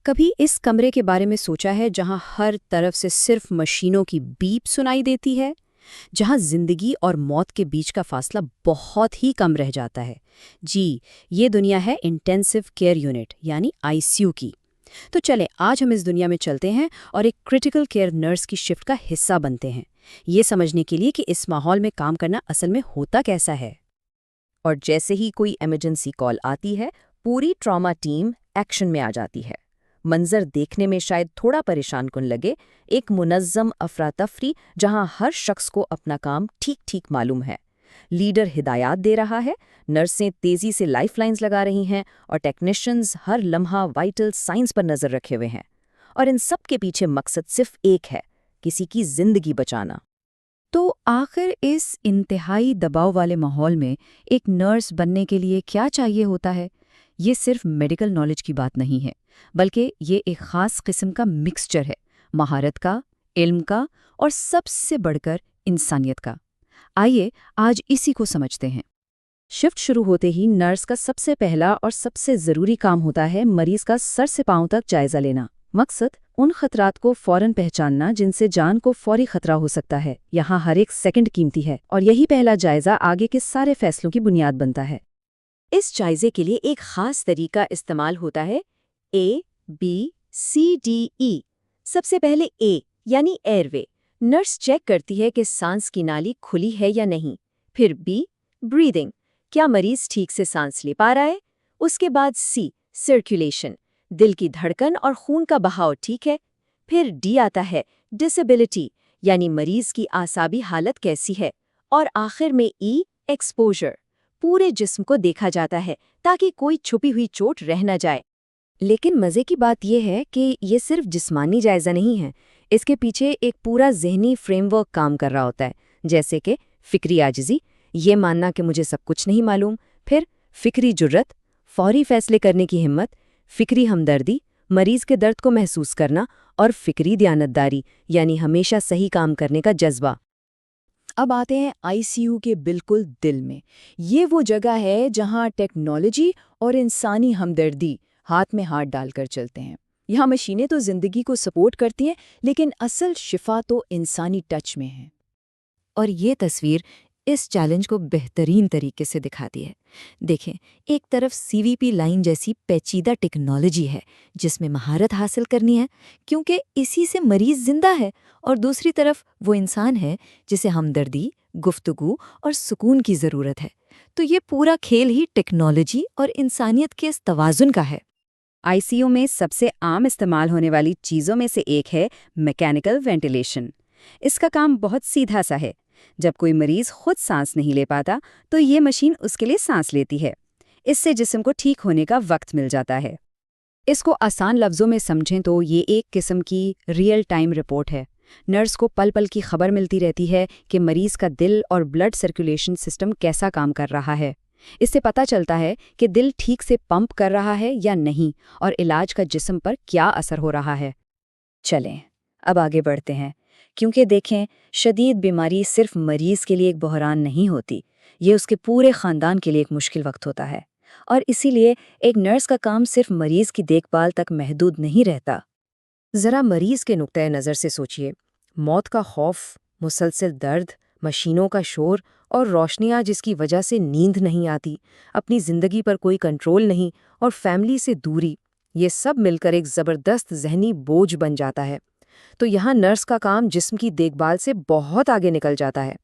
कभी इस कमरे के बारे में सोचा है जहां हर तरफ से सिर्फ मशीनों की बीप सुनाई देती है, जहां जिंदगी और मौत के बीच का फासला बहुत ही कम रह जाता है? जी, ये दुनिया है इंटेंसिव केयर यूनिट यानी आईसीयू की। तो चले आज हम इस दुनिया में चलते हैं और एक क्रिटिकल केयर नर्स की शिफ्ट का हिस्सा बनते हैं, ये समझने के लिए कि इस माहौल में काम करना असल में होता कैसा है। और जैसे ही कोई इमरजेंसी कॉल आती है, पूरी ट्रॉमा टीम एक्शन में आ जाती है। मंजर देखने में शायद थोड़ा परेशान कुन लगे, एक मुनज़्ज़म अफरा तफरी जहां हर शख्स को अपना काम ठीक ठीक मालूम है। लीडर हिदायत दे रहा है, नर्सें तेजी से लाइफलाइंस लगा रही हैं और टेक्नीशियंस हर लम्हा वाइटल साइंस पर नजर रखे हुए हैं। और इन सब के पीछे मकसद सिर्फ एक है, किसी की जिंदगी बचाना। तो आखिर इस इंतहाई दबाव वाले माहौल में एक नर्स बनने के लिए क्या चाहिए होता है? ये सिर्फ मेडिकल नॉलेज की बात नहीं है, बल्कि ये एक ख़ास किस्म का मिक्सचर है, महारत का, इल्म का और सबसे बढ़कर इंसानियत का। आइए आज इसी को समझते हैं। शिफ्ट शुरू होते ही नर्स का सबसे पहला और सबसे ज़रूरी काम होता है मरीज का सर से पांव तक जायजा लेना। मकसद उन खतरात को फौरन पहचानना जिनसे जान को फौरी खतरा हो सकता है। यहाँ हर एक सेकंड कीमती है और यही पहला जायजा आगे के सारे फैसलों की बुनियाद बनता है। इस जायजे के लिए एक खास तरीका इस्तेमाल होता है, ABCDE। सबसे पहले ए यानी एयरवे। नर्स चेक करती है कि सांस की नाली खुली है या नहीं। फिर बी, ब्रीदिंग, क्या मरीज ठीक से सांस ले पा रहा है। उसके बाद सी, सर्कुलेशन, दिल की धड़कन और खून का बहाव ठीक है। फिर डी आता है, डिसेबिलिटी, यानी मरीज की आसाबी हालत कैसी है। और आखिर में ई, एक्सपोजर, पूरे जिस्म को देखा जाता है ताकि कोई छुपी हुई चोट रह न जाए। लेकिन मज़े की बात यह है कि ये सिर्फ जिस्मानी जायज़ा नहीं है, इसके पीछे एक पूरा ज़हनी फ्रेमवर्क काम कर रहा होता है। जैसे कि फ़िक्री आजिज़ी, ये मानना कि मुझे सब कुछ नहीं मालूम। फिर फ़िक्री जुर्रत, फौरी फैसले करने की हिम्मत। फ़िक्री हमदर्दी, मरीज़ के दर्द को महसूस करना। और फ़िक्री दयानतदारी, यानी हमेशा सही काम करने का जज्बा। अब आते हैं आईसीयू के बिल्कुल दिल में। ये वो जगह है जहां टेक्नोलॉजी और इंसानी हमदर्दी हाथ में हाथ डालकर चलते हैं। यहाँ मशीनें तो जिंदगी को सपोर्ट करती हैं, लेकिन असल शिफा तो इंसानी टच में है। और ये तस्वीर इस चैलेंज को बेहतरीन तरीके से दिखाती है। देखें, एक तरफ सीवीपी लाइन जैसी पेचीदा टेक्नोलॉजी है जिसमें महारत हासिल करनी है क्योंकि इसी से मरीज जिंदा है, और दूसरी तरफ वो इंसान है जिसे हमदर्दी, गुफ्तगू और सुकून की ज़रूरत है। तो ये पूरा खेल ही टेक्नोलॉजी और इंसानियत के इस तवाज़ुन का है। आईसीयू में सबसे आम इस्तेमाल होने वाली चीज़ों में से एक है मैकेनिकल वेंटिलेशन। इसका काम बहुत सीधा सा है। जब कोई मरीज खुद सांस नहीं ले पाता तो ये मशीन उसके लिए सांस लेती है। इससे जिस्म को ठीक होने का वक्त मिल जाता है। इसको आसान लफ्ज़ों में समझें तो ये एक किस्म की रियल टाइम रिपोर्ट है। नर्स को पल पल की खबर मिलती रहती है कि मरीज का दिल और ब्लड सर्कुलेशन सिस्टम कैसा काम कर रहा है। इससे पता चलता है कि दिल ठीक से पंप कर रहा है या नहीं और इलाज का जिस्म पर क्या असर हो रहा है। चलें, अब आगे बढ़ते हैं, क्योंकि देखें, शदीद बीमारी सिर्फ मरीज के लिए एक बहरान नहीं होती, ये उसके पूरे ख़ानदान के लिए एक मुश्किल वक्त होता है। और इसीलिए एक नर्स का काम सिर्फ मरीज की देखभाल तक महदूद नहीं रहता। ज़रा मरीज के नुक्ते नज़र से सोचिए, मौत का खौफ, मुसलसल दर्द, मशीनों का शोर और रोशनियाँ जिसकी वजह से नींद नहीं आती, अपनी ज़िंदगी पर कोई कंट्रोल नहीं और फैमिली से दूरी, ये सब मिलकर एक ज़बरदस्त ज़हनी बोझ बन जाता है। तो यहाँ नर्स का काम जिस्म की देखभाल से बहुत आगे निकल जाता है।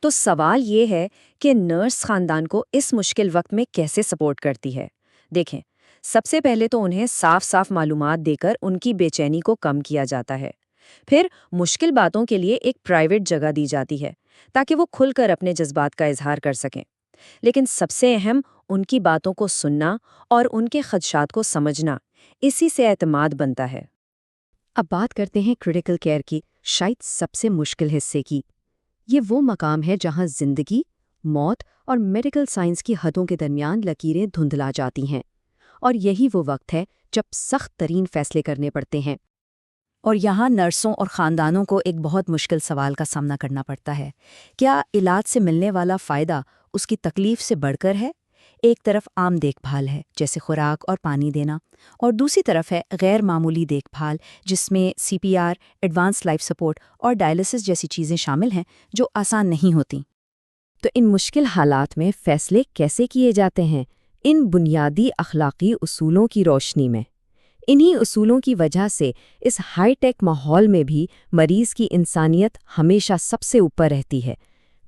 तो सवाल ये है कि नर्स ख़ानदान को इस मुश्किल वक्त में कैसे सपोर्ट करती है। देखें, सबसे पहले तो उन्हें साफ साफ मालूमात देकर उनकी बेचैनी को कम किया जाता है। फिर मुश्किल बातों के लिए एक प्राइवेट जगह दी जाती है ताकि वो खुलकर अपने जज्बात का इजहार कर सकें। लेकिन सबसे अहम, उनकी बातों को सुनना और उनके खदशात को समझना, इसी से एतमाद बनता है। अब बात करते हैं क्रिटिकल केयर की, शायद सबसे मुश्किल हिस्से की। ये वो मकाम है जहां जिंदगी, मौत और मेडिकल साइंस की हदों के दरमियान लकीरें धुंधला जाती हैं। और यही वो वक्त है जब सख्त तरीन फैसले करने पड़ते हैं। और यहाँ नर्सों और ख़ानदानों को एक बहुत मुश्किल सवाल का सामना करना पड़ता है। क्या इलाज से मिलने वाला फ़ायदा उसकी तकलीफ से बढ़कर है? ایک طرف عام دیکھ بھال ہے جیسے خوراک اور پانی دینا، اور دوسری طرف ہے غیر معمولی دیکھ بھال جس میں CPR، ایڈوانس لائف سپورٹ اور ڈائلسس جیسی چیزیں شامل ہیں جو آسان نہیں ہوتیں۔ تو ان مشکل حالات میں فیصلے کیسے کیے جاتے ہیں؟ ان بنیادی اخلاقی اصولوں کی روشنی میں۔ انہی اصولوں کی وجہ سے اس ہائی ٹیک ماحول میں بھی مریض کی انسانیت ہمیشہ سب سے اوپر رہتی ہے۔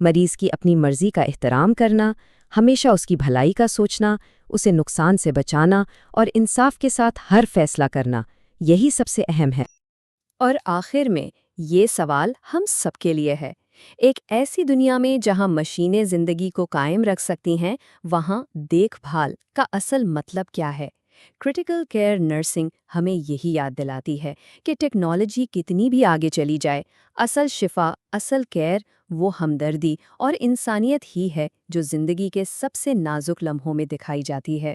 مریض کی اپنی مرضی کا احترام کرنا، ہمیشہ اس کی بھلائی کا سوچنا، اسے نقصان سے بچانا اور انصاف کے ساتھ ہر فیصلہ کرنا، یہی سب سے اہم ہے۔ اور آخر میں یہ سوال ہم سب کے لیے ہے، ایک ایسی دنیا میں جہاں مشینیں زندگی کو قائم رکھ سکتی ہیں، وہاں دیکھ بھال کا اصل مطلب کیا ہے؟ کرٹیکل کیئر نرسنگ ہمیں یہی یاد دلاتی ہے کہ ٹیکنالوجی کتنی بھی آگے چلی جائے، اصل شفا، اصل کیئر وہ ہمدردی اور انسانیت ہی ہے جو زندگی کے سب سے نازک لمحوں میں دکھائی جاتی ہے۔